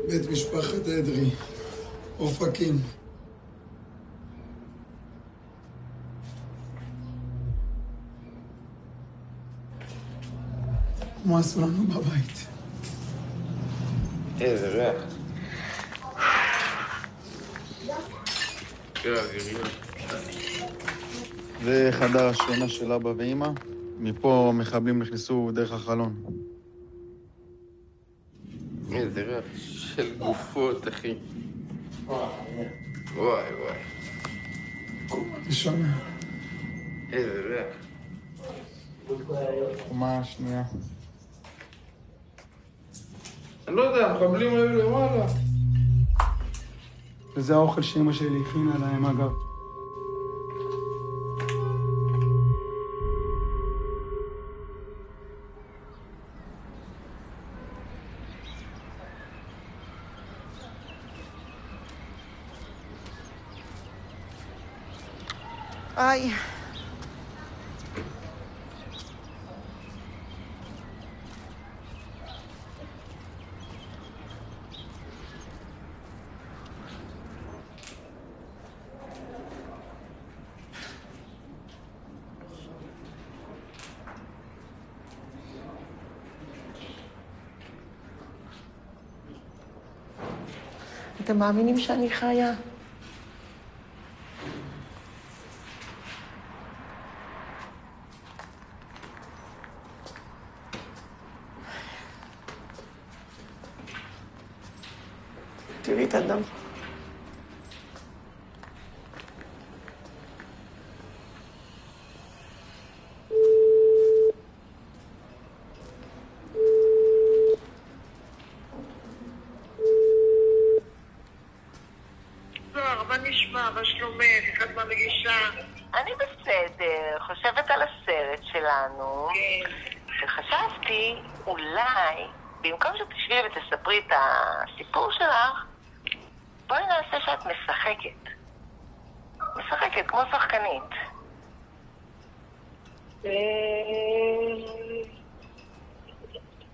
בית משפחת אדרי, אופקים. מה עשו לנו בבית? איזה ריח. זה חדר השינה של אבא ואמא. מפה מחבלים נכנסו דרך החלון. איזה ריח של גופות, אחי. וואי. זה שונה. איזה ריח. קומה שנייה. אני לא יודע, המחבלים היו למעלה. וזה האוכל שאמא שלי הכינה להם, אגב. היי. אתם מאמינים שאני חיה? תראי את הדם. מה נשמע? מה שלומך? איך את מרגישה? אני בסדר, חושבת על הסרט שלנו. כן. וחשבתי, אולי, במקום שתשבי ותספרי את הסיפור שלך, בואי נעשה שאת משחקת. משחקת כמו שחקנית.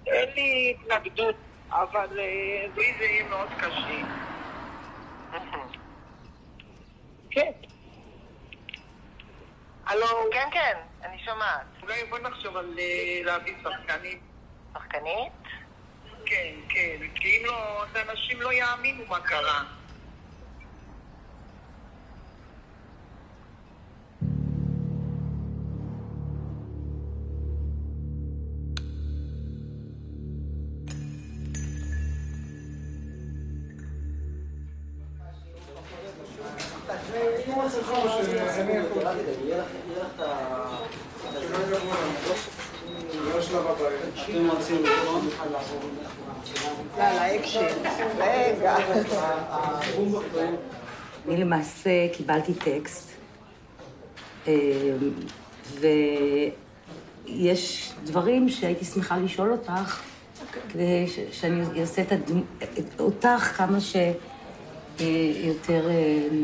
אין לי התנגדות, אבל זה יהיה מאוד קשה. כן. הלו? כן, אני שומעת. אולי בוא נחשוב על להביא שחקנית. שחקנית? כן, כי אם לא, האנשים לא יאמינו מה קרה. רגע. אני למעשה קיבלתי טקסט, ויש דברים שהייתי שמחה לשאול אותך, כדי שאני אעשה אותך כמה שיותר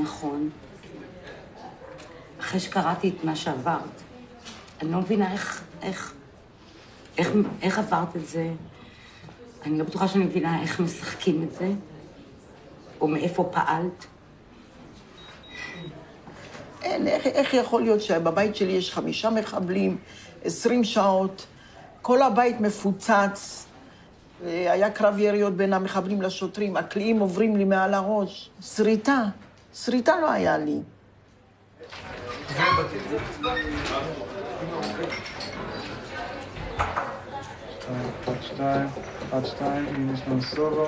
נכון. אחרי שקראתי את מה שעברת, אני לא מבינה איך עברת את זה. אני לא בטוחה שאני מבינה איך משחקים את זה, או מאיפה פעלת. איך יכול להיות שבבית שלי יש 5 מחבלים, 20 שעות, כל הבית מפוצץ, היה קרב יריות בין המחבלים לשוטרים, הקליעים עוברים לי מעל הראש. שריטה לא היה לי. עד שתיים, אם יש לנו סולו.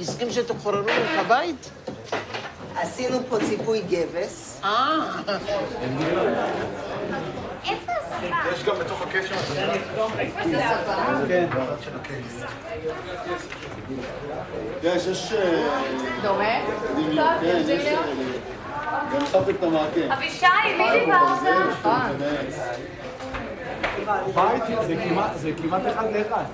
הסכים שתחוררו את הבית? עשינו פה ציפוי גבס. איפה השפה? יש גם בתוך הקשר הזה. איפה זה השפה? כן. יש... דומה? כן, יש... גם חפת את המעקה. אבישי, מי דיברת? בית זה כמעט אחד לאחד.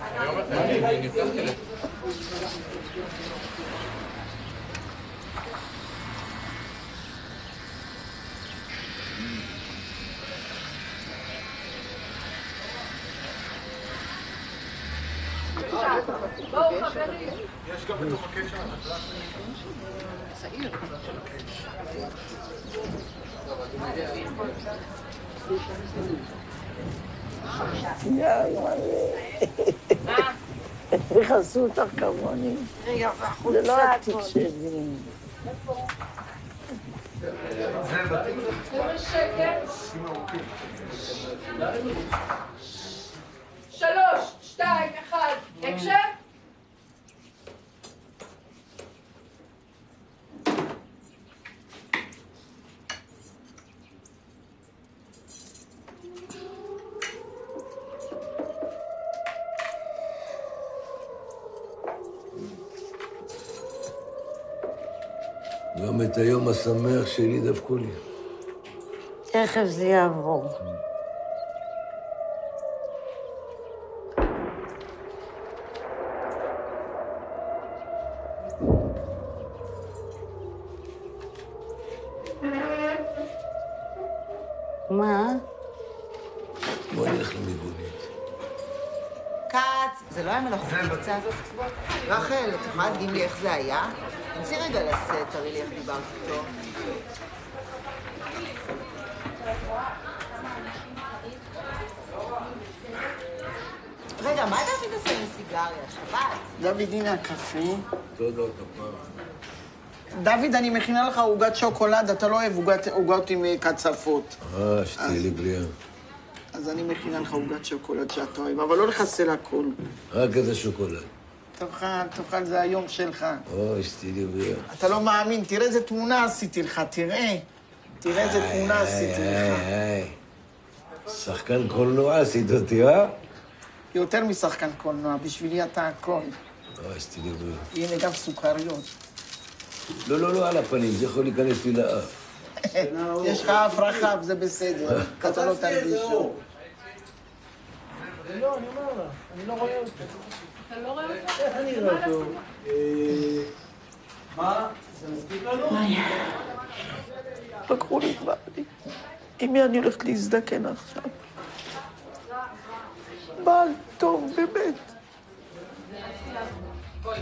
יש גם בתוך הקשר החקלט. צעיר. איך עשו אותך כמוני? זה לא העתיק שלי. זה בתים. זה שקר. 3, 2, 1, אקשן. גם את היום השמח שלי דפקו לי. תכף זה יעבור. מה? בוא נלך למיגונית. כץ, זה לא היה מלאכותי קצת? רחל, את יכולה להדגים לי איך זה היה? תנסי רגע לשאת, תראי לי איך דיברת איתו. רגע, מה דוד עושה עם סיגריה? שבת? דוד, הנה הקפה. תודה, כפר. דוד, אני מכינה לך עוגת שוקולד, אתה לא אוהב עוגות עם קצפות. שתהיה לי בריאה. אז אני מכינה לך עוגת שוקולד שאתה אוהב, אבל לא לחסל הכל. רק את השוקולד. תאכל, זה היום שלך. שתהיה לי בריאה. אתה לא מאמין, תראה איזה תמונה עשיתי לך, תראה. תראה איזה תמונה עשיתי לך. שחקן קולנוע עשית אותי, אה? יותר משחקן קולנוע, בשבילי אתה הכל. שתהיה לי בריאה. הנה גם סוכריות. לא, על הפנים, זה יכול להיכנס לי לאף. יש לך אף רחב, זה בסדר. אתה לא תרגיש. לא, אני אומר לה, אני לא רואה אותו. אתה לא רואה אותו? איך אני רואה אותו? מה? זה מספיק לנו? לקחו לי את בעלי. עם מי אני הולכת להזדקן עכשיו? בעל טוב, באמת. לא,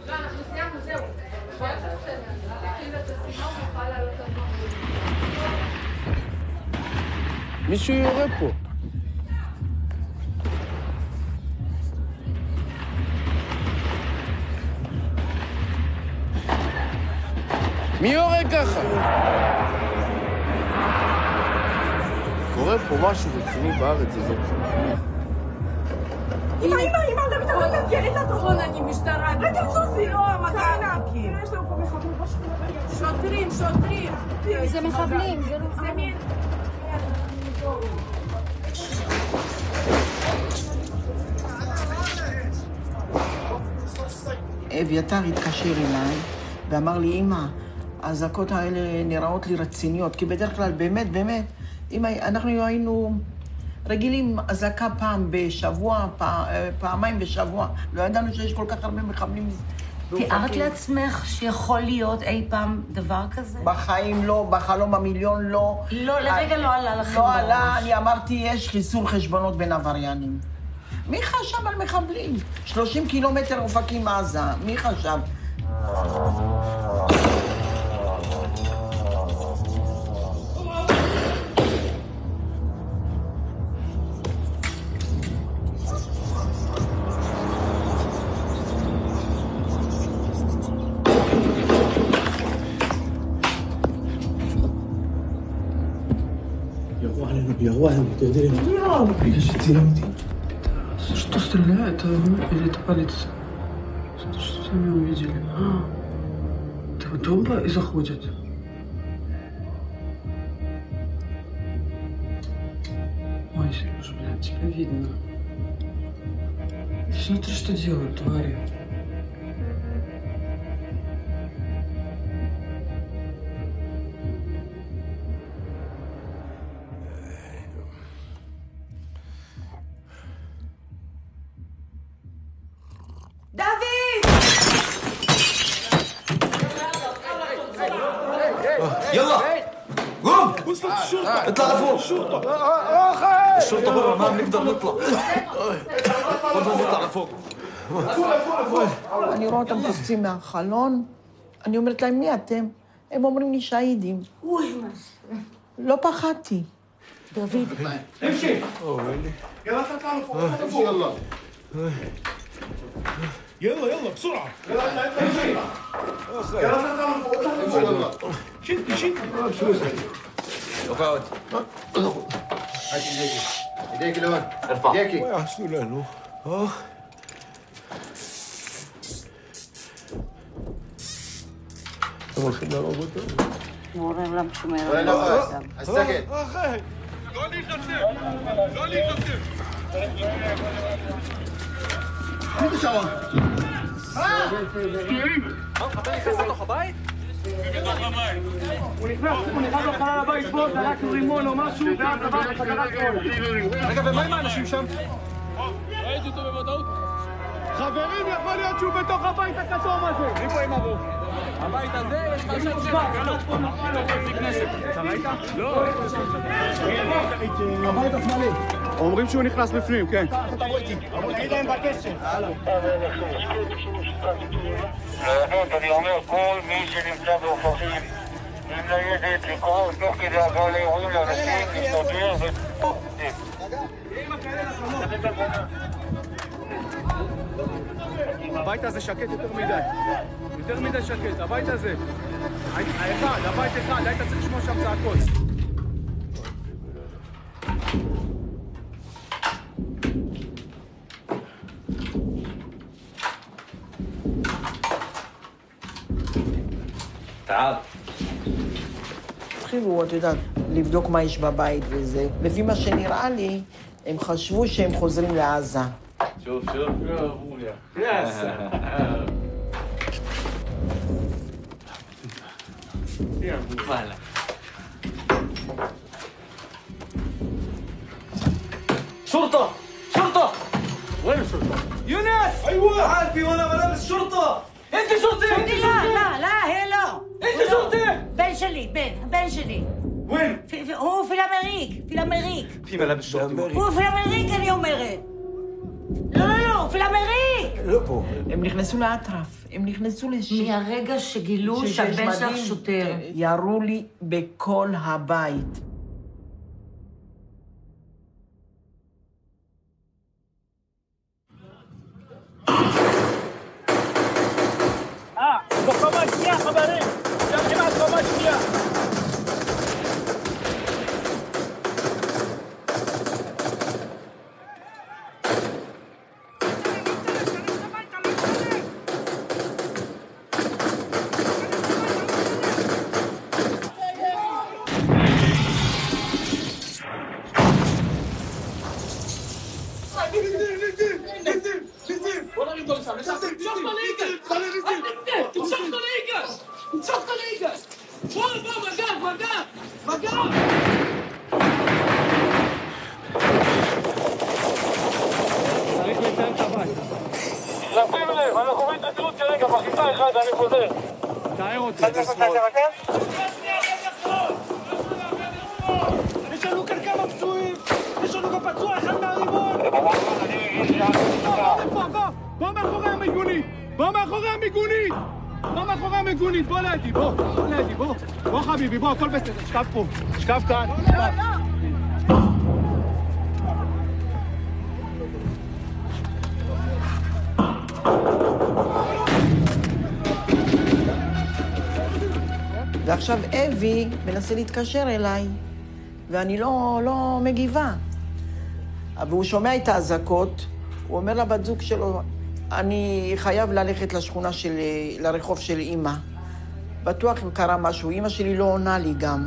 אנחנו סיימנו, זהו. מישהו יורה פה. מי יורה ככה? קורה פה משהו רציני בארץ הזאת. אמא, דוד, אתה תגיע את התוכון, אני משטרה. אתם סוסי, לא, המגענקים. יש לנו פה מחבלים בשכונה. שוטרים. זה מחבלים, זה לא... זה מין... אביתר התקשר אליי ואמר לי, אמא, האזעקות האלה נראות לי רציניות, כי בדרך כלל, באמת, אמא, אנחנו היינו רגילים אזעקה פעם בשבוע, פעמיים בשבוע. לא ידענו שיש כל כך הרבה מחבלים. תיארת לעצמך שיכול להיות אי פעם דבר כזה? בחיים לא, בחלום המיליון לא. לא, לרגע לא עלה לכם בראש. לא עלה, אני אמרתי, יש חיסול חשבונות בין עבריינים. מי חשב על מחבלים? 30 קילומטר אופקים מעזה, מי חשב? ירו עלינו, אתה יודע? לא, בגלל שצילמתי. Что стреляет? Или это полиция? Что они увидели? Это бомба и заходят. Ой, Сережа, блядь, тебя видно. Смотри, что делают, твари. יאללה! קום! وصلت الشرطة. اطلع لفوق. الشرطة. الشرطة برا ما بنقدر نطلع. تفضل نطلع لفوق. אני רואה אותם קופצים מהחלון, אני אומרת להם, מי אתם? הם אומרים לי שהידים. לא פחדתי. דוד. امشي. يلا تطلع لفوق. يلا. يلا يلا بسرعة. يلا امشي. يلا تطلع لفوق. يلا. شد شد. اقعد. هات ايديك. ايديك لوين؟ ارفع. ايديك. يا سلام. מורה להם שומר. وين نفس؟ السكت. לא להיחצר. לא להיחצר. מי זה שם? אתה נכנס לתוך הבית? הוא נכנס לחלל הבית פה, זרק לו רימון או משהו, ואז עבר בחזרה שמאלה. רגע, ומה עם האנשים שם? ראיתי אותו בוודאות. חברים, יכול להיות שהוא בתוך הבית הכתום הזה. מי פה עם אבו? הבית הזה יש חשד שלך. אתה ראית? לא. הבית השמאלי. אומרים שהוא נכנס בפנים, כן. תבוא איתי. תגיד להם בקשר. אני אומר, כל מי שנמצא באופקים, עם ניידת לקרוא תוך כדי הגעה לאירועים לאנשים, להסתדר ו... הבית הזה שקט יותר מדי. יותר מדי שקט, הבית הזה. הבית אחד, היית צריך לשמוע שם צעקות. تعال. התחילו, את יודעת, לבדוק מה יש בבית וזה. לפי מה שנראה לי, הם חשבו שהם חוזרים לעזה. شوف شوف يا سلام. يا ابو مالك شرطة شرطة وين الشرطة؟ يونس ايوه تعال في وانا ملابس شرطة انت شرطي לא, היא לא. انت شرطي בן שלי, הבן שלי. وين؟ הוא פילמריק. في ملابس شرطي הוא פילמריק, אני אומרת. לא, פילמריק! לא פה. הם נכנסו לאטרף, הם נכנסו מהרגע שגילו שהבן שלך שוטר. ירו לי בכל הבית. בקומה שנייה, חברים! גם כמעט קומה שנייה! יש לנו כאן כמה פצועים! יש לנו גם פצוע אחד מהרימון! בוא מאחורי המיגונית! בוא מאחורי המיגונית! בוא לידי, בוא חביבי, בוא, הכל בסדר, שכב פה, שכב כאן. ועכשיו אבי מנסה להתקשר אליי, ואני לא מגיבה. והוא שומע את האזעקות, הוא אומר לבת זוג שלו, אני חייב ללכת לשכונה לרחוב של אמא. בטוח אם קרה משהו, אמא שלי לא עונה לי גם.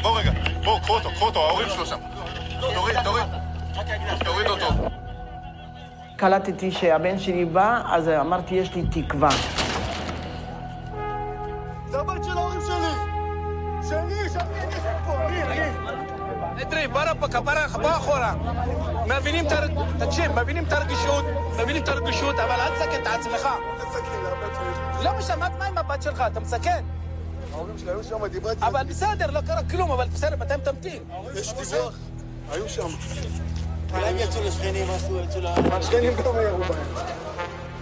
בוא רגע. בוא, קחו אותו, ההורים שלו שם. תוריד אותו. קלטתי שהבן שלי בא, אז אמרתי, יש לי תקווה. זה הבית של ההורים שלי! אדרי, בוא אחורה. מבינים את הרגישות, אבל אל תסכן את עצמך. לא משנה, מה עם הבת שלך? אתה מסכן? ההורים שלי היו שם, דיברתי... אבל בסדר, לא קרה כלום, אבל בסדר, מתי תמתין? יש דיווח, היו שם. אולי הם יצאו לשכנים, משהו, יצאו ל... השכנים גם ירו בהם.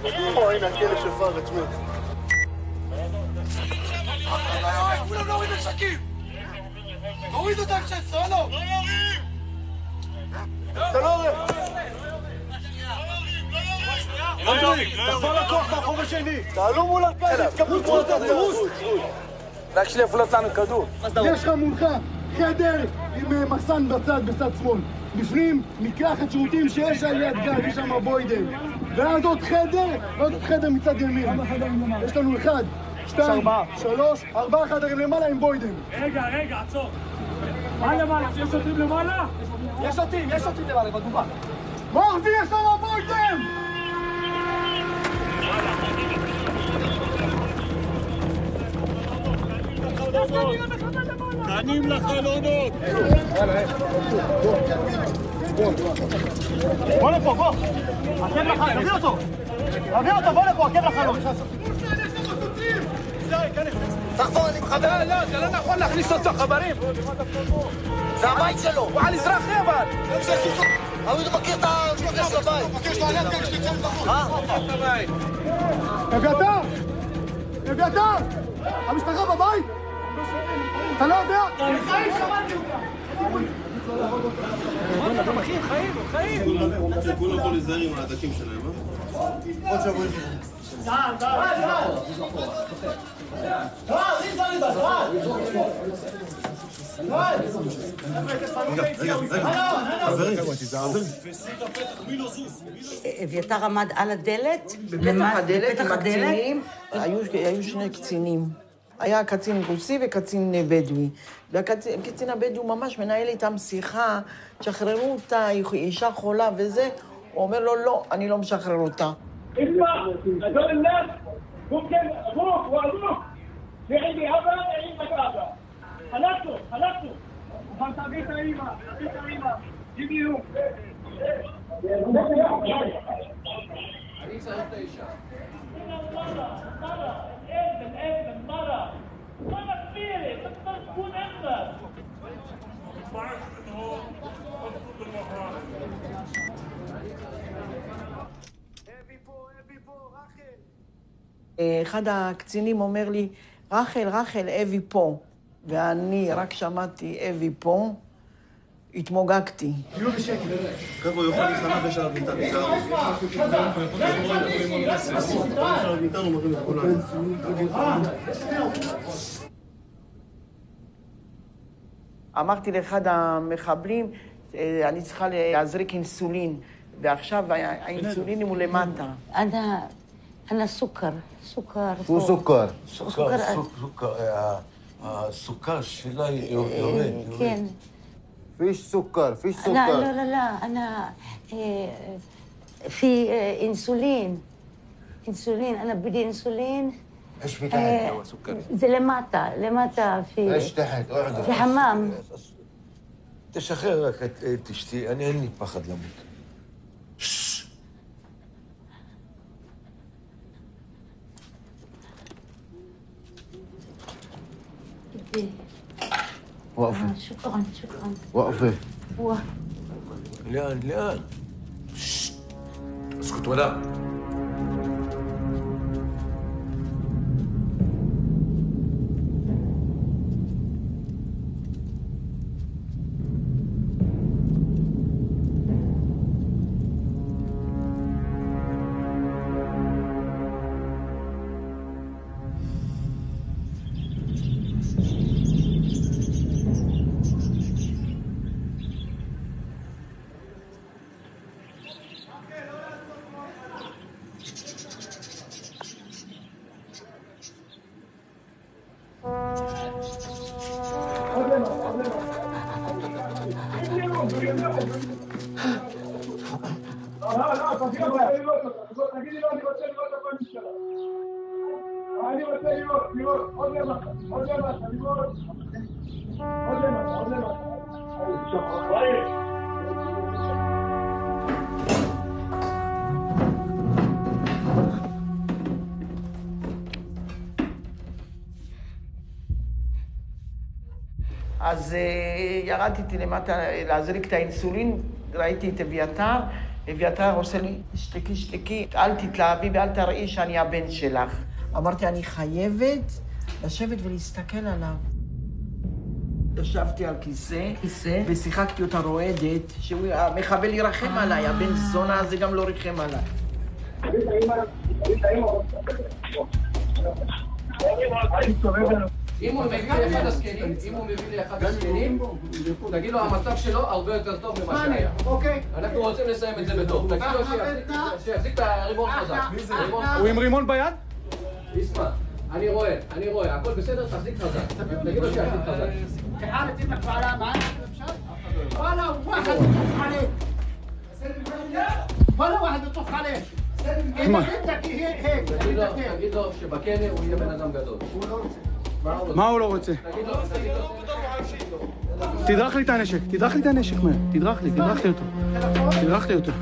הנה, הכלב של פארץ' מת. כולם להוריד נשקים! תוריד אותם כשסולו! לא יורים! אתה לא יורים! תחבור לכוח מהחור השני! תעלו מול הקהל, תקבלו צורת הפירוש! רק שיפולות לנו כדור. יש לך מולך חדר עם מחסן בצד שמאל. בפנים מקלחת שירותים שיש על יד גג, יש שם בוידם. ואז עוד חדר מצד ימין. יש לנו 1, 2, 3, 4 חדרים למעלה עם בוידם. רגע, עצור. מה למעלה? יש שוטרים למעלה? יש שוטרים למעלה, בגובה. מורפי, יש שם בוידם! קנים לחלונות! בוא לפה, בוא! עקב לחלון, תביא אותו! בוא לפה, עקב לחלון! תחבור, אני מחבר. לא, זה לא נכון להכניס אותו, חברים. זה הבית שלו! הוא על אזרחי אבל! אבל הוא מכיר את המשפחה של הבית! מבקש לעליית כאן שתצא לבית! אביתר! המשפחה בבית? אתה לא יודע? חיים, שמעתי אותה! חיים! כולם פה להיזהר עם העדקים שלהם, עוד שבוע. אביתר עמד על הדלת? בפתח הדלת עם הקצינים, היו שני קצינים. היה קצין רוסי וקצין בדואי. והקצין הבדואי ממש מנהל איתם שיחה, שחררו אותה, היא אישה חולה וזה. הוא אומר לו, לא, אני לא משחרר אותה. اسمع هذول الناس ممكن ابوك وابوك في عندي ابا عندك ابا خلقته فانت بيت ايما جيبيهم مرة كبيرة تقدر تكون انت אחד הקצינים אומר לי, רחל, אבי פה. ואני רק שמעתי אבי פה, התמוגגתי. חבר'ה, הוא יכול להיכנע בשלב ניתן. אמרתי לאחד המחבלים, אני צריכה להזריק אינסולין, ועכשיו האינסולין הוא למטה. أنا سكر הוא סוכר. הסוכר שלה יורד. כן. פיש סוכר. لا أنا في إنسولين أنا بدي إنسولين ايش في تحت دواء سكر؟ זה למטה في ايش تحت؟ في حمام. תשחרר רק את אשתי, אני אין לי פחד למות. وقفي. شكرا. وقفي. هو לאן? اسكت ولا אז ירדתי למטה להזריק את האינסולין, ראיתי את אביתר, אביתר עושה לי, שתקי, אל תתלהבי ואל תראי שאני הבן שלך. אמרתי, אני חייבת לשבת ולהסתכל עליו. ישבתי על כיסא, ושיחקתי אותה רועדת, שהמחבל ירחם עליי, הבן זונה הזה גם לא ריחם עליי. אם הוא מביא לאחד הזקנים, תגיד לו, המצב שלו הרבה יותר טוב ממה שהיה. אנחנו רוצים לסיים את זה בטוב. תגיד לו שיחזיק את הרימון חזק. הוא עם רימון ביד? ישמע, אני רואה, הכל בסדר, תחזיק חזק. תגיד לו שיחזיק חזק. ولا واحد يطخ عليه תגיד לו שבכלא הוא יהיה בן אדם גדול. מה הוא לא רוצה? תדרך לי את הנשק, מהר. תדרך לי אותו.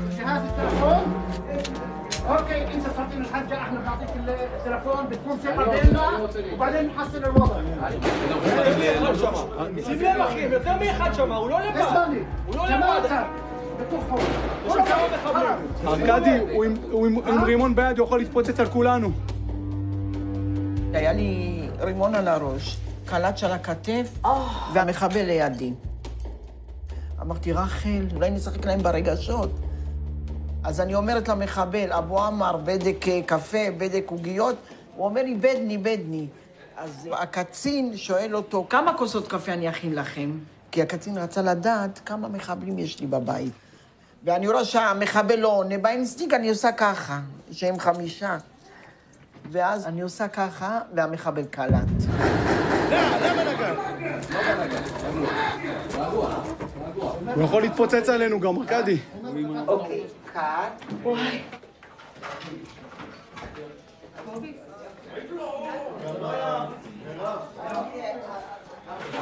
اوكي انت تعطيني الحاجه احنا بنعطيك التليفون بتكون ثقه بيننا وبعدين نحسن الوضع. שים אחי, יותר מאחד שם, הוא לא לבד. ארכדי, הוא עם רימון ביד, הוא יכול להתפוצץ על כולנו. היה לי רימון על הראש, קלאץ' על הכתף, והמחבל לידי. אמרתי, רחל, אולי נשחק להם ברגשות. אז אני אומרת למחבל, אבו עמר, בדק קפה, בדק עוגיות, הוא אומר לי, בדני. אז הקצין שואל אותו, כמה כוסות קפה אני אכין לכם? כי הקצין רצה לדעת כמה מחבלים יש לי בבית. ואני רואה שהמחבל לא עונה, באינסטינקט אני עושה ככה, שהם 5. ואז אני עושה ככה, והמחבל קלט. למה נגע? הוא יכול להתפוצץ עלינו גם, ארכדי. אוקיי, קאט.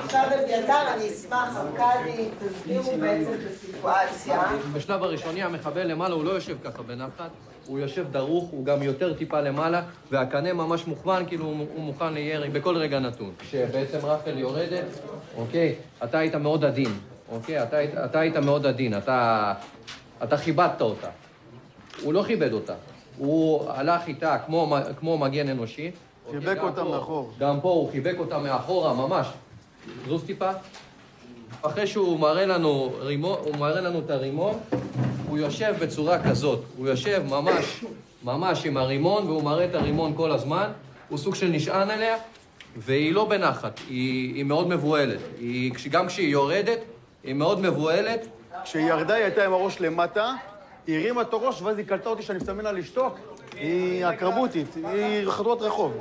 עכשיו אביתר, אני אשמח, ארכדי, תסבירו בעצם את הסיטואציה. בשלב הראשוני המחבל למעלה הוא לא יושב ככה בנחת, הוא יושב דרוך, הוא גם יותר טיפה למעלה, והקנה ממש מוכוון, כאילו הוא מוכן לירי בכל רגע נתון. כשבעצם רחל יורדת, אוקיי, אתה היית מאוד עדין, אוקיי, אתה היית מאוד עדין, אתה חיבדת אותה. הוא לא חיבד אותה, הוא הלך איתה כמו מגן אנושי. חיבק אותה מאחור. גם פה הוא חיבק אותה מאחורה, ממש. זוז טיפה. אחרי שהוא מראה לנו את הרימון, הוא יושב בצורה כזאת. הוא יושב ממש עם הרימון, והוא מראה את הרימון כל הזמן. הוא סוג של נשען עליה, והיא לא בנחת. היא מאוד מבועלת. גם כשהיא יורדת, היא מאוד מבועלת. כשהיא ירדה, היא הייתה עם הראש למטה, היא הרימה את הראש, ואז היא קלטה אותי שאני מסמן לה לשתוק. היא הקרבותית, היא חדרות רחוב.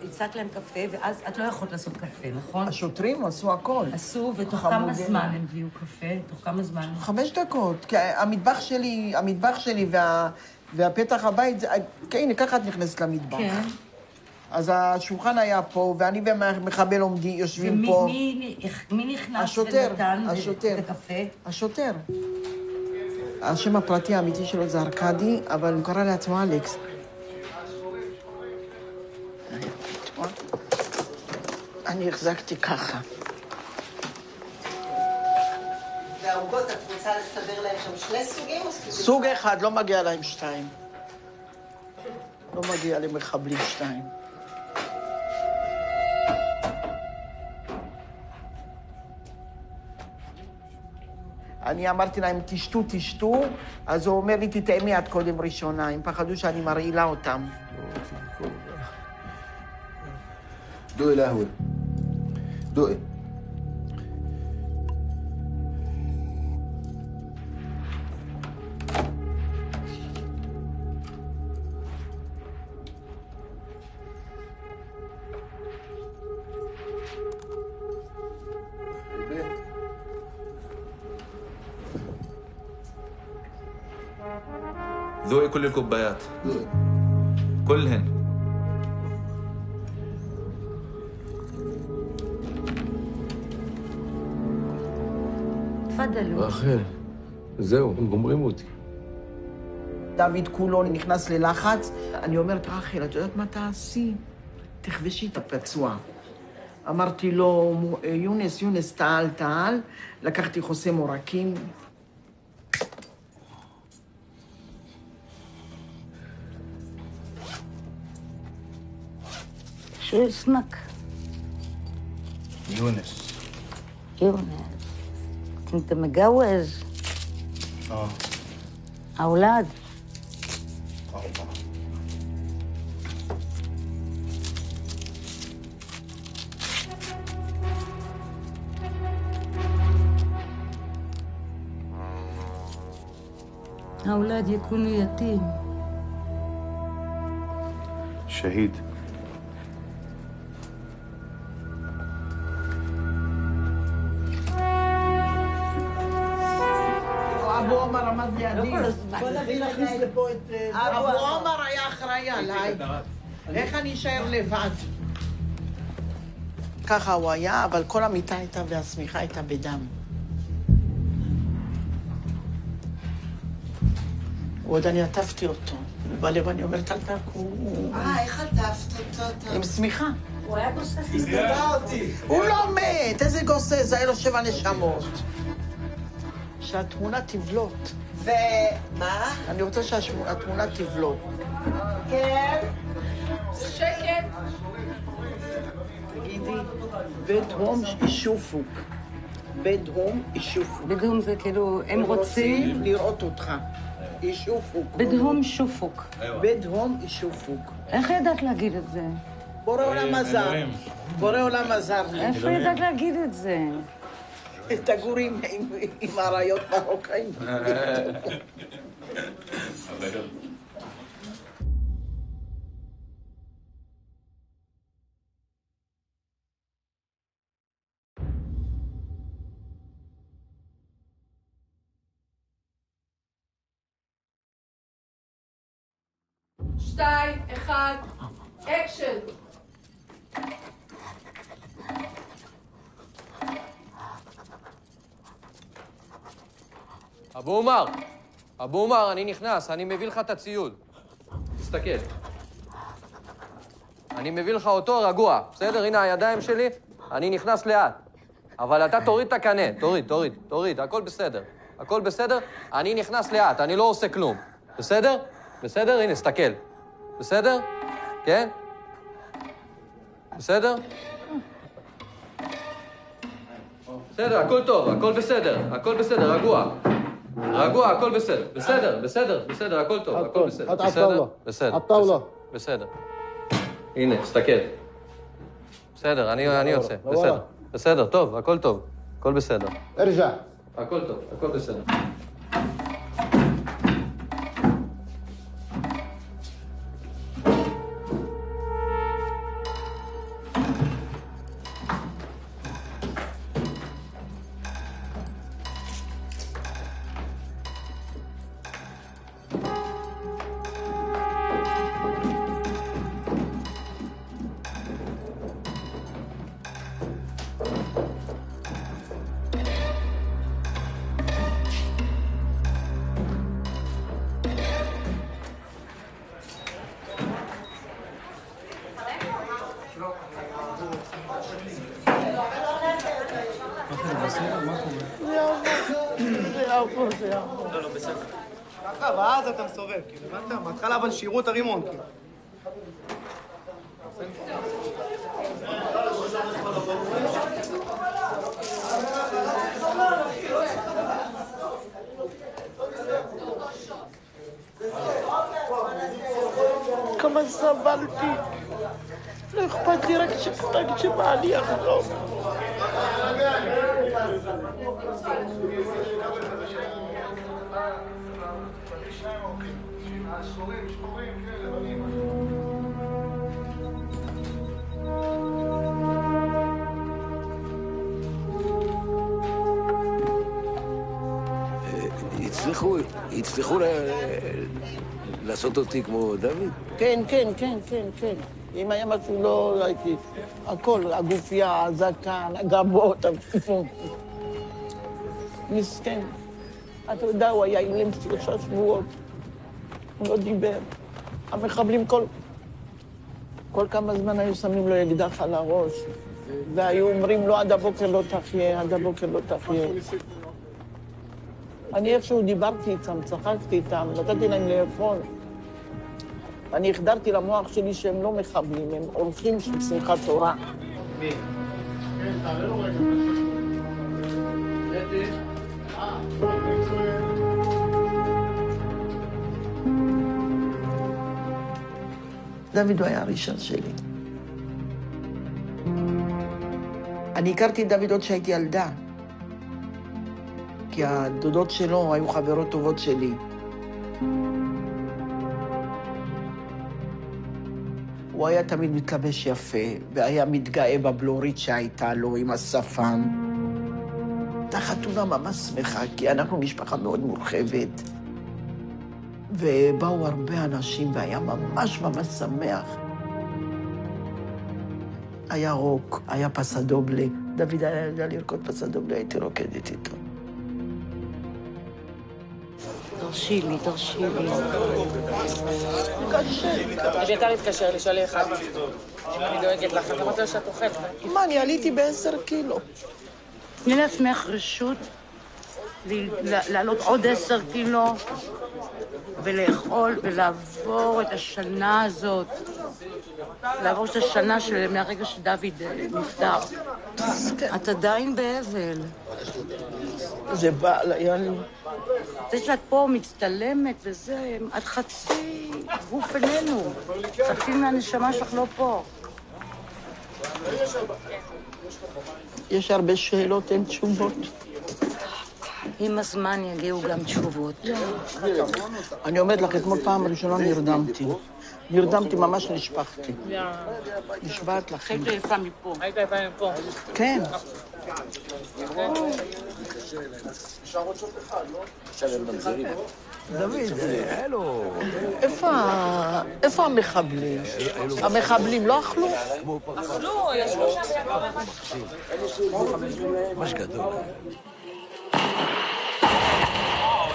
הצעת להם קפה, ואז את לא יכולת לעשות קפה, נכון? השוטרים עשו הכל. עשו, ותוך כמה זמן הם הביאו קפה? תוך כמה זמן? 5 דקות. כי המטבח שלי והפתח הבית, הנה, ככה את נכנסת למטבח. כן. אז השולחן היה פה, ואני והמחבל יושבים פה. ומי נכנס ונתן את הקפה? השוטר. השם הפרטי האמיתי שלו זה ארכדי, אבל הוא קרא לעצמו אלכס. אני החזקתי ככה. והעוגות, את רוצה לסדר להם שם 2 סוגים או סוגים? סוג אחד, לא מגיע להם 2. לא מגיע למחבלים 2. אני אמרתי להם, תשתו, אז הוא אומר לי, תטעמי את קודם ראשונה, הם פחדו שאני מרעילה אותם. דואי להווי. דואי. ذوقي كل الكوبايات كلهن תפדלו. רחל, זהו, הם גומרים אותי. דוד כולו נכנס ללחץ. אני אומרת, רחל, את יודעת מה תעשי? תכבשי את הפצוע. אמרתי לו, יונס, תעל. לקחתי חוסם עורקים. شو اسمك؟ يونس. كنت متجوز؟ أولاد؟ 4. أولاد يكونوا يتيم. شهيد. אבו עומר עמד לידי. בוא נכניס לפה את... אבו עומר היה אחראי עליי. איך אני אשאר לבד? ככה הוא היה, אבל כל המיטה הייתה והשמיכה הייתה בדם. עוד אני עטפתי אותו. בלב אני אומרת, אל תקום. איך עטפת אותו? עם שמיכה. הוא היה גוסס. הסתדרתי. הוא לא מת, איזה גוסס, היה לו 7 נשמות. שהתמונה תבלוט. ומה? אני רוצה שהתמונה תבלוט. כן. שקט. תגידי, בדהום ישופוק. בדהום ישופוק. בדהום זה כאילו, הם רוצים לראות אותך. ישופוק. בדהום שופוק. בדהום ישופוק. איך ידעת להגיד את זה? בורא עולם עזר. בורא עולם עזר לי. איפה ידעת להגיד את זה? תגורי עם אריות מרוקאים. שתיים, אחד, אקשן. אבו עומר, אני נכנס, אני מביא לך את הציוד. תסתכל. אני מביא לך אותו רגוע, בסדר? הנה הידיים שלי, אני נכנס לאט. אבל אתה תוריד את הקנה, תוריד, הכל בסדר. הכל בסדר? אני נכנס לאט, אני לא עושה כלום. בסדר? בסדר? הנה, סתכל. בסדר? כן? בסדר? בסדר, הכל טוב, הכל בסדר, רגוע. הכל בסדר. בסדר, הכל טוב, הכל בסדר. בסדר. הנה, תסתכל. בסדר, אני יוצא. בסדר, טוב, הכל טוב. הכל בסדר. ارجع. הכל טוב, הכל בסדר. לא, בסדר. ככה, ואז אתה מסובב, כאילו, הבנת? בהתחלה אבל שירו את הרימון, כאילו. כמה סבלתי. לא אכפת לי רק שבעלי יחזור. הצליחו לעשות אותי כמו דוד? כן. אם היה משהו לא הייתי... הכל, הגופייה, הזקן, הגבות, מסכן. אתה יודע, הוא היה אילם 3 שבועות. הוא לא דיבר. המחבלים כל כמה זמן היו שמים לו אקדח על הראש, והיו אומרים לו, עד הבוקר לא תחיה, עד הבוקר לא תחיה. אני איכשהו דיברתי איתם, צחקתי איתם, נתתי להם לאכול. אני החדרתי למוח שלי שהם לא מחבלים, הם אורחים של שמחת תורה. דוד הוא היה הראשון שלי. אני הכרתי את דוד עוד שהייתי ילדה, כי הדודות שלו היו חברות טובות שלי. הוא היה תמיד מתלבש יפה, והיה מתגאה בבלורית שהייתה לו עם השפם. הייתה חתונה ממש שמחה, כי אנחנו משפחה מאוד מורחבת. ובאו הרבה אנשים, והיה ממש ממש שמח. היה רוק, היה פסדובלה. דוד היה יודע לרקוד פסדובלה, הייתי רוקדת איתו. תרשי לי. קשה. אביתר התקשר לי, שואלי אחד. אני דואגת לך, את אמרת לו שאת אוכלת. מה, אני עליתי ב10 קילו. תני לעצמך רשות לעלות עוד 10 קילו ולאכול ולעבור את השנה הזאת. לעבור את השנה מהרגע שדוד נפטר. את עדיין באבל. זה בעל היה לי. זה שאת פה מצטלמת וזה, את חצי גוף אלינו. חצי מהנשמה שלך לא פה. יש הרבה שאלות, אין תשובות. עם הזמן יגיעו גם תשובות. אני אומרת לך, אתמול פעם ראשונה נרדמתי. נרדמתי, ממש נשפכתי. נשבעת לכם. היית יפה מפה. היית יפה מפה. כן. דוד, איפה המחבלים? המחבלים לא אכלו? אכלו, ישבו שם. ממש גדול.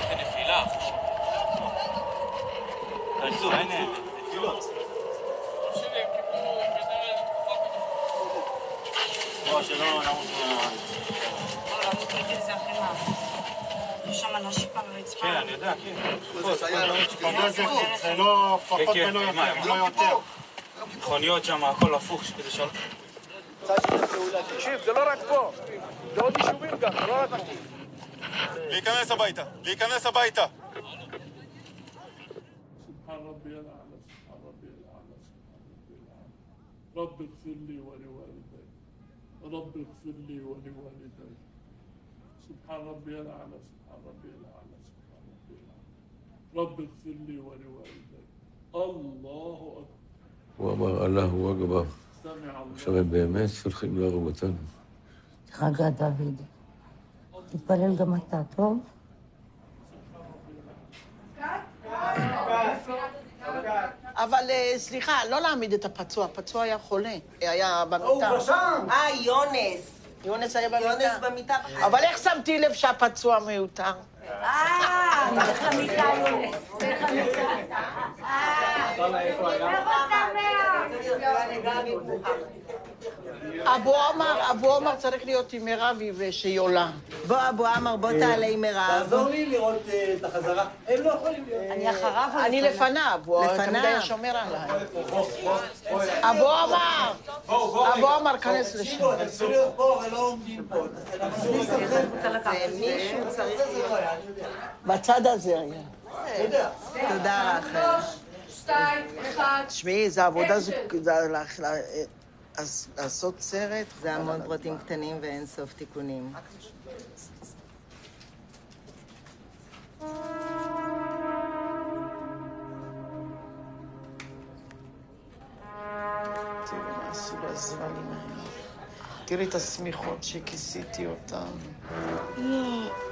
איזה נפילה. תעשו, הנה, נפילות. שלא נעמוד יש שם אנשים על הרצפה. כן, אני יודע, כן. זה לא פחות ולא יותר. מכוניות שם, הכל הפוך, כדי שלא... תקשיב, זה לא רק פה. זה עוד יישובים גם, זה לא רק פה. להיכנס הביתה, להיכנס הביתה. رب اغفر لي ولوالدي رب اغفر لي ولوالدي سبحان ربي الأعلى سبحان ربي الأعلى سبحان ربي الأعلى رب اغفر لي ولوالدي الله أكبر. הוא אמר, אללהו אכבר. עכשיו הם באמת הולכים להרוג אותנו. תרגע, דוד. תתפלל גם אתה, טוב? אבל סליחה, לא להעמיד את הפצוע, הפצוע היה חולה, היה במיטה. הוא שם! יונס. יונס היה במיטה. יונס במיטה. אבל איך שמתי לב שהפצוע מיותר? לך למיטה, יונס. לך למיטה. אבו עומר צריך להיות עם מירבי ושיולה. בוא, אבו עומר, בוא תעלה עם מירב. תעזור לי לראות את החזרה. הם לא יכולים להיות... אני אחריו או אני לפניו, הוא תמיד היה שומר עליי. אבו עומר, כנס לשם. הם צריכים להיות פה ולא עומדים פה. מישהו צריך להיות. בצד הזה היה. תודה רחל. 2, 1. תשמעי, זה עבודה, לעשות סרט. זה המון פרטים קטנים ואין סוף תיקונים. תראי מה עשו לזרלים האלה. תראי את השמיכות שכיסיתי אותן.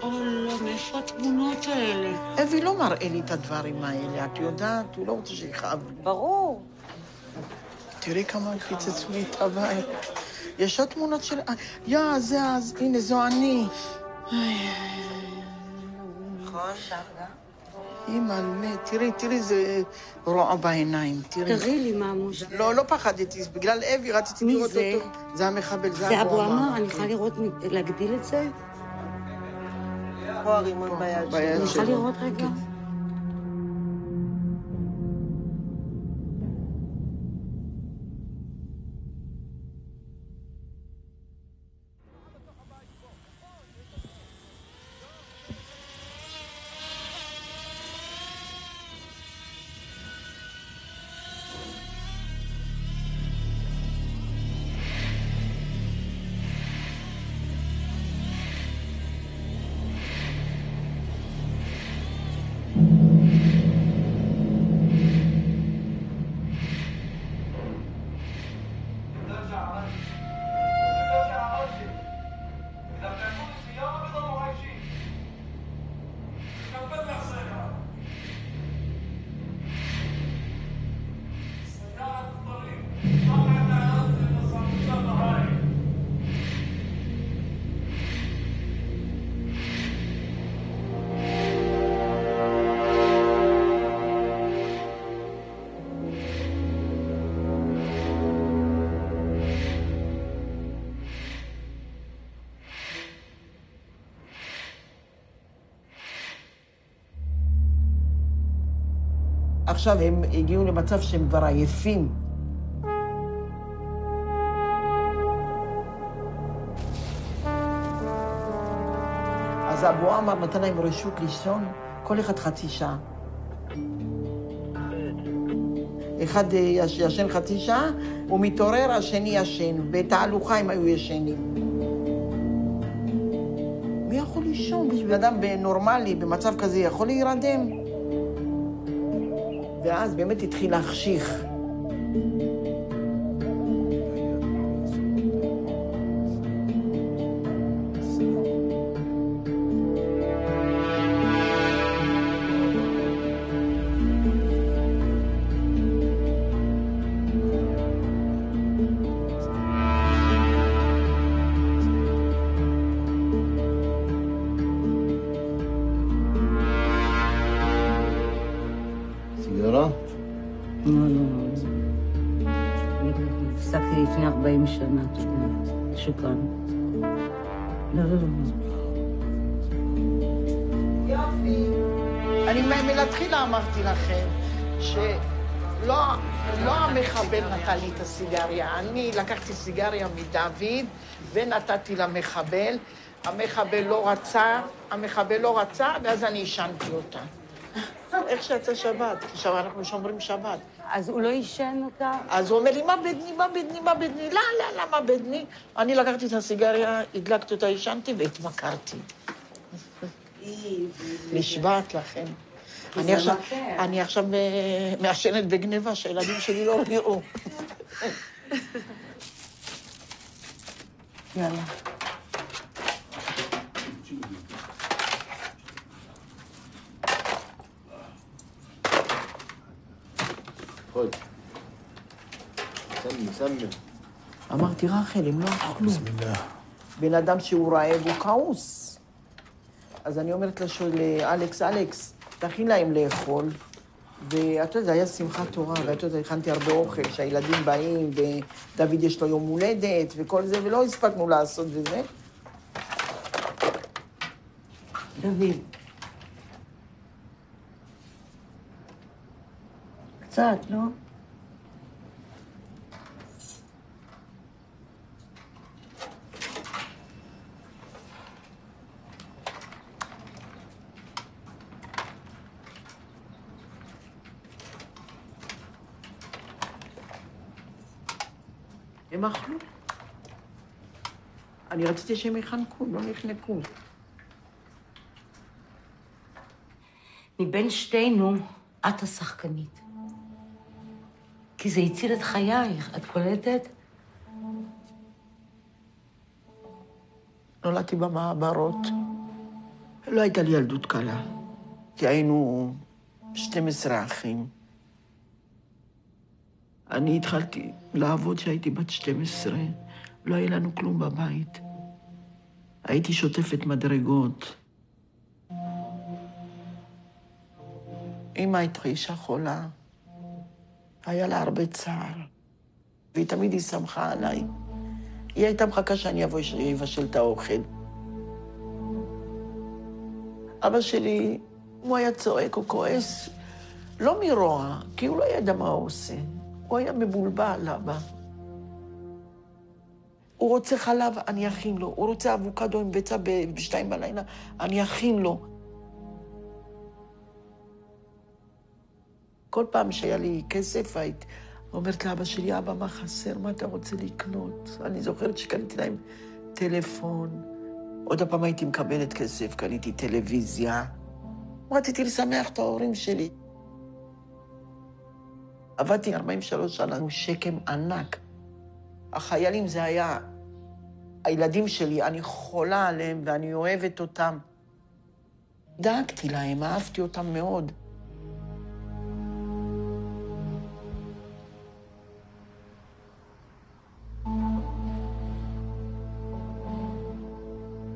אללה, מאיפה התמונות האלה? אבי לא מראה לי את הדברים האלה, את יודעת? הוא לא רוצה שיכאב לי. ברור. תראי כמה פיצצו לי את הבית. יש עוד תמונות של... זה אז, הנה, זו אני. נכון, דרגה. אימא'לה, תראי, זה רוע בעיניים, תראי. תראי לי, ממוש. לא פחדתי, בגלל אבי רציתי לראות אותו. זה המחבל, זה אבו עמר. אני יכולה לראות, להגדיל את זה? פה הרימון ביד שלו. אני יכולה לראות רגע? עכשיו הם הגיעו למצב שהם כבר עייפים. אז אבו עמר נתן להם רשות לישון, כל אחד חצי שעה. אחד ישן חצי שעה, הוא מתעורר, השני ישן. בתהלוכה הם היו ישנים. מי יכול לישון? בן אדם נורמלי, במצב כזה, יכול להירדם? ואז באמת התחיל להחשיך. הפסקתי לפני 40 שנה, שוקרן. לא. יופי. אני מלהתחילה אמרתי לכם שלא המחבל נתן לי את הסיגריה. אני לקחתי סיגריה מדוד ונתתי למחבל. המחבל לא רצה, ואז אני עישנתי אותה. איך שיצא שבת? עכשיו אנחנו שומרים שבת. אז הוא לא עישן אותה? אז הוא אומר לי, מה בדני? לא, מה בדני? אני לקחתי את הסיגריה, הדלקתי אותה, עישנתי והתמכרתי. נשבעת לכם. אני עכשיו מעשנת בגניבה, שהילדים שלי לא ראו. יאללה. סמי. אמרתי, רחל, הם לא אכלו. בן אדם שהוא רעב הוא כעוס. אז אני אומרת לאלכס, תכין להם לאכול. ואת יודעת, זה היה שמחת תורה, ואת יודעת, הכנתי הרבה אוכל, שהילדים באים, ודוד יש לו יום הולדת, וכל זה, ולא הספקנו לעשות וזה. דוד. קצת, לא? הם אכלו. אני רציתי שהם יחנקו, לא נחנקו. מבין שתינו, את השחקנית. כי זה הציל את חייך, את קולטת? נולדתי במעברות. לא הייתה לי ילדות קלה. כי היינו 12 אחים. אני התחלתי לעבוד כשהייתי בת 12. לא היה לנו כלום בבית. הייתי שוטפת מדרגות. אמא הייתה אישה חולה. היה לה הרבה צער. והיא תמיד שמחה עליי. היא הייתה מחכה שאני אבוא ויבשל את האוכל. אבא שלי, הוא היה צועק או כועס, לא מרוע, כי הוא לא ידע מה הוא עושה. הוא היה מבולבל, אבא. הוא רוצה חלב, אני אכין לו. הוא רוצה אבוקדו עם ביצה ב-2 בלילה, אני אכין לו. כל פעם שהיה לי כסף, היית אומרת לאבא שלי, אבא, מה חסר? מה אתה רוצה לקנות? אני זוכרת שקניתי להם טלפון. עוד הפעם הייתי מקבלת כסף, קניתי טלוויזיה. רציתי לשמח את ההורים שלי. עבדתי 43 שנה, הוא שקם ענק. החיילים זה היה הילדים שלי, אני חולה עליהם ואני אוהבת אותם. דאגתי להם, אהבתי אותם מאוד.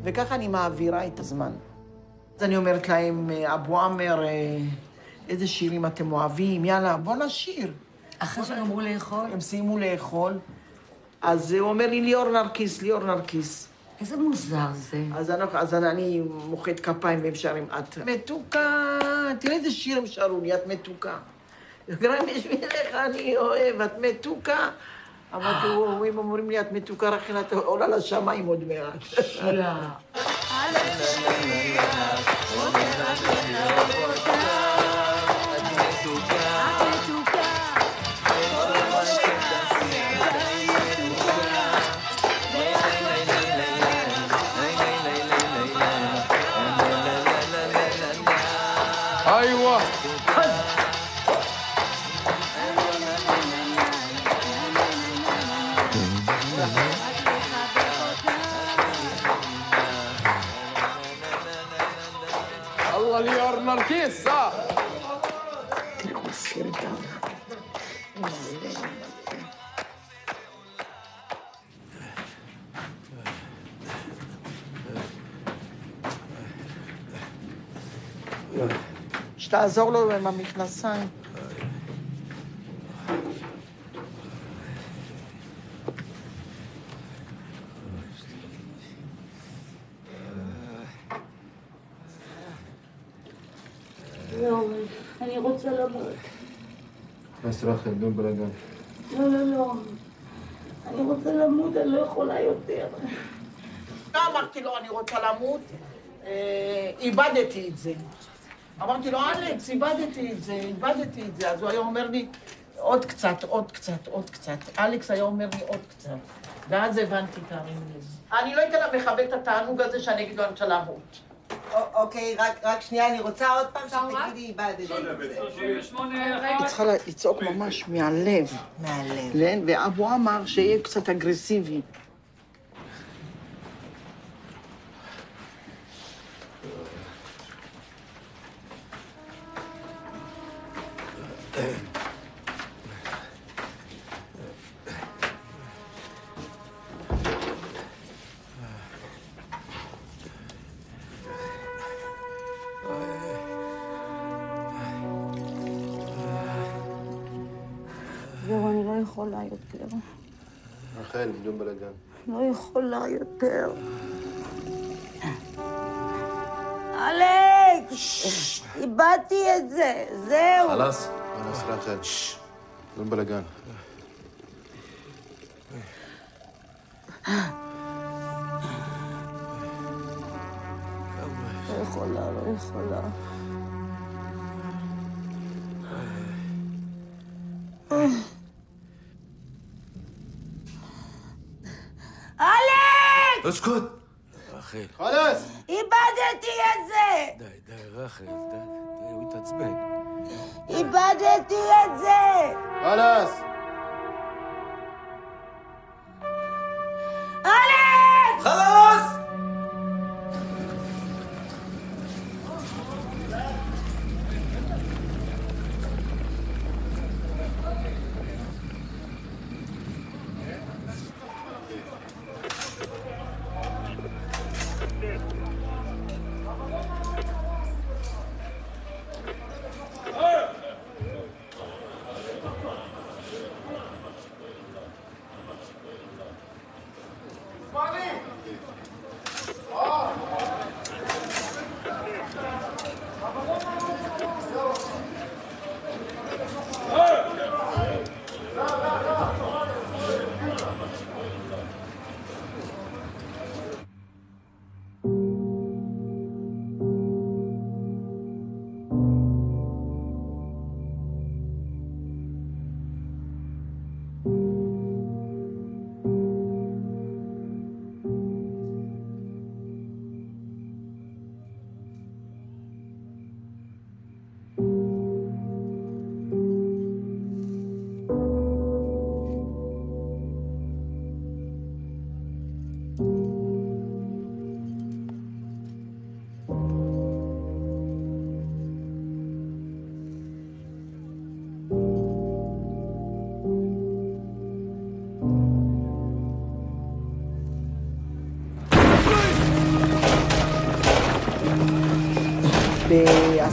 וככה אני מעבירה את הזמן. אז אני אומרת להם, אבו עמר, איזה שירים אתם אוהבים? יאללה, בוא נשיר. אחרי שהם אמרו לאכול? הם סיימו לאכול. אז הוא אומר לי, ליאור נרקיס, ליאור נרקיס. איזה מוזר זה. אז אני מוחאת כפיים והם שרים, את מתוקה, תראה איזה שיר הם שרו לי, את מתוקה. גרם בשבילך אני אוהב, את מתוקה. אמרתי, הם אומרים לי, את מתוקה, רחל, את עולה לשמיים עוד מעט. שאלה. ايوه الله ليار نركيس صح שתעזור לו עם המכנסיים. אני רוצה למות. אז רחל, דון בלגן. לא, לא, לא. אני רוצה למות, אני לא יכולה יותר. לא אמרתי לו, אני רוצה למות, איבדתי את זה. אמרתי לו, אלכס, איבדתי את זה. אז הוא היה אומר לי, עוד קצת, עוד קצת, עוד קצת. אלכס היה אומר לי, עוד קצת. ואז הבנתי את הרמז. אני לא אתן לה מחבל את התענוג הזה שאני אגיד לו, אני רוצה למות. אוקיי, רק שנייה, אני רוצה עוד פעם שתגידי, איבדתי את זה. היא צריכה לצעוק ממש מהלב. מהלב. ואבו אמר שיהיה קצת אגרסיבי. זהו, אני לא יכולה יותר. רחל, דון בלגן. לא יכולה יותר. אלכס! איבדתי את זה, זהו. חלאס. חלאס, רחל. דון בלגן. לא יכולה, לא יכולה. אלכס! اسكت רחל. חלאס! איבדתי את זה! די, רחל, די, הוא התעצבן. איבדתי את זה! חלאס! אלכס! חלאס!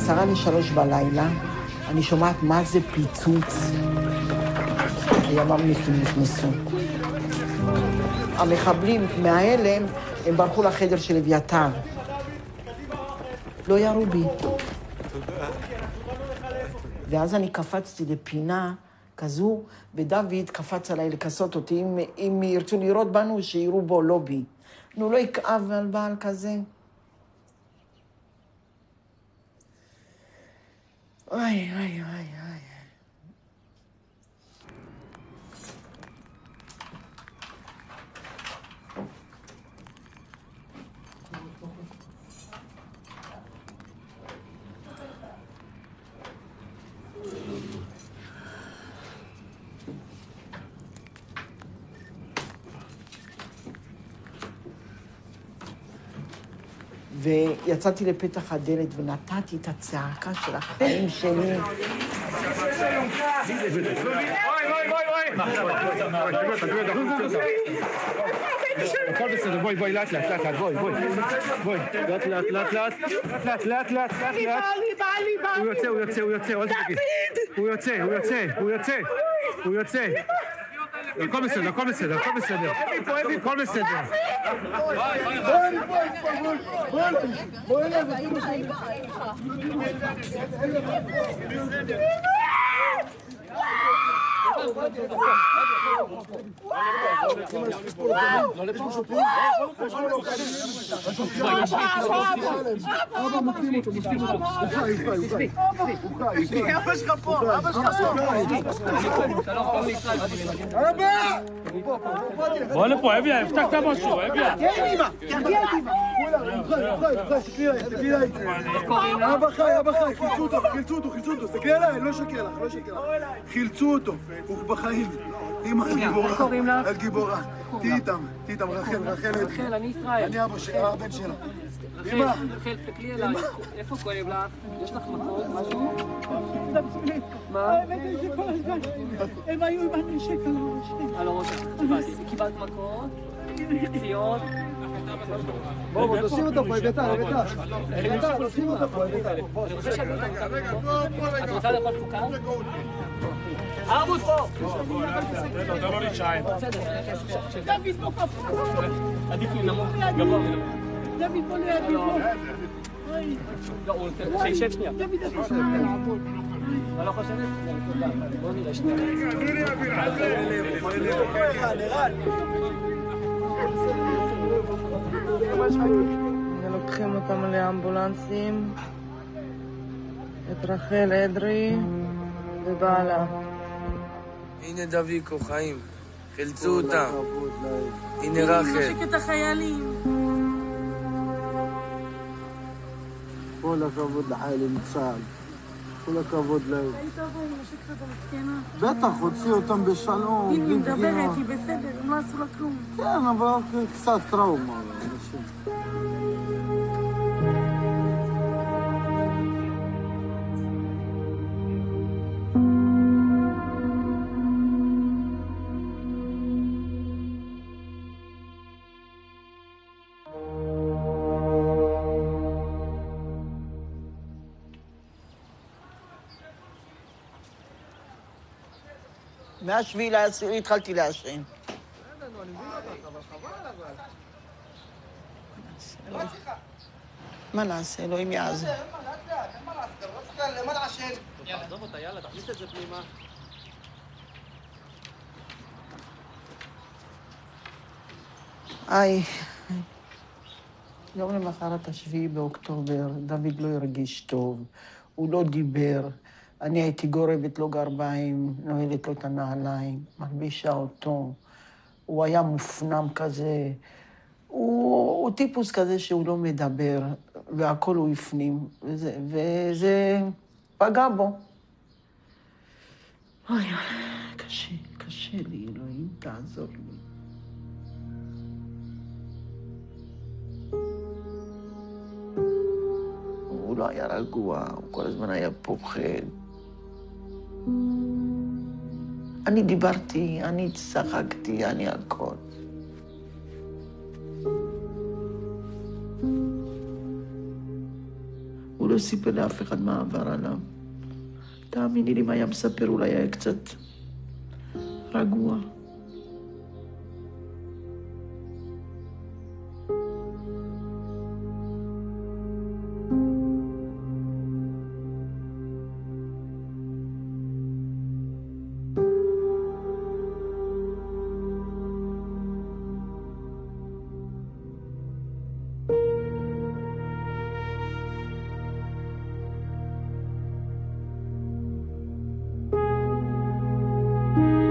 ב2:50 בלילה, אני שומעת מה זה פיצוץ. הימ"מניקים נכנסו. המחבלים מההלם, הם ברחו לחדר של אביתר. לא ירו בי. ואז אני קפצתי לפינה כזו, ודוד קפץ עליי לכסות אותי. אם ירצו לראות בנו, שיראו בו, לא בי. נו, לא יכאב על בעל כזה. אוי, אוי, אוי, אוי. ויצאתי לפתח הדלת ונתתי את הצעקה של החיים שלי. הכל בסדר, בואי, לאט, בואי. לאט. הוא יוצא. הכל בסדר. הכל בסדר. אבא שלך פה, בוא לפה, אביה, הבטחת משהו, אביה. כן, אמא, תרגיע את אמא. תסתכלי עליי. אבא חי, חילצו אותו. תסתכלי עליי, לא שקר לך. חילצו אותו, הוא בחיים. אמא, את גיבורה. תהי איתם, רחל, אני ישראל. אני הבן שלה. רחל, תסתכלי אליי. איפה כואב לך? יש לך מכות, משהו? מה? הם היו עם הנשק על הראש. על הראש. קיבלת מכות? פציעות? בואו, תשים אותו פה, אביתר. תשים אותו פה, אביתר. אני רוצה שאלו אותם. את רוצה לאכול תפוקה? ארבוס פה! אתה לא נשאר. דוד פה כפו! עדיף לי נמוך, גבוה ונמוך. דוד פה לידי פה. שישב שנייה. דוד פה. אתה לא חושבת? בוא נראה שנייה. לוקחים אותם לאמבולנסים, את רחל אדרי ובעלה. הנה דויקו, חיים. חילצו אותם. הנה רחל. נשק את החיילים. כל הכבוד לחיילים צה"ל. כל הכבוד להם. היית עבור עם נשק את המסכנה. בטח, הוציאו אותם בשלום. הנה, היא מדברת, היא בסדר, הם לא עשו לה כלום. כן, אבל קצת טראומה. מהשביעי לעשירי התחלתי לעשן. מה נעשה? אלוהים יעזור. למה לעשן? עזוב אותה, יאללה, תכניס את זה פנימה. יום למחרת 7 באוקטובר, דוד לא הרגיש טוב, הוא לא דיבר. אני הייתי גורבת לו גרביים, נועלת לו את הנעליים, מלבישה אותו. הוא היה מופנם כזה. הוא טיפוס כזה שהוא לא מדבר, והכל הוא הפנים, וזה פגע בו. אוי, קשה לי, אלוהים, תעזור לי. הוא לא היה רגוע, הוא כל הזמן היה פוחד. אני דיברתי, אני צחקתי, אני הכל. הוא לא לא סיפר לאף אחד מה עבר עליו. תאמיני לי, מה היה מספר, אולי היה קצת רגוע. you.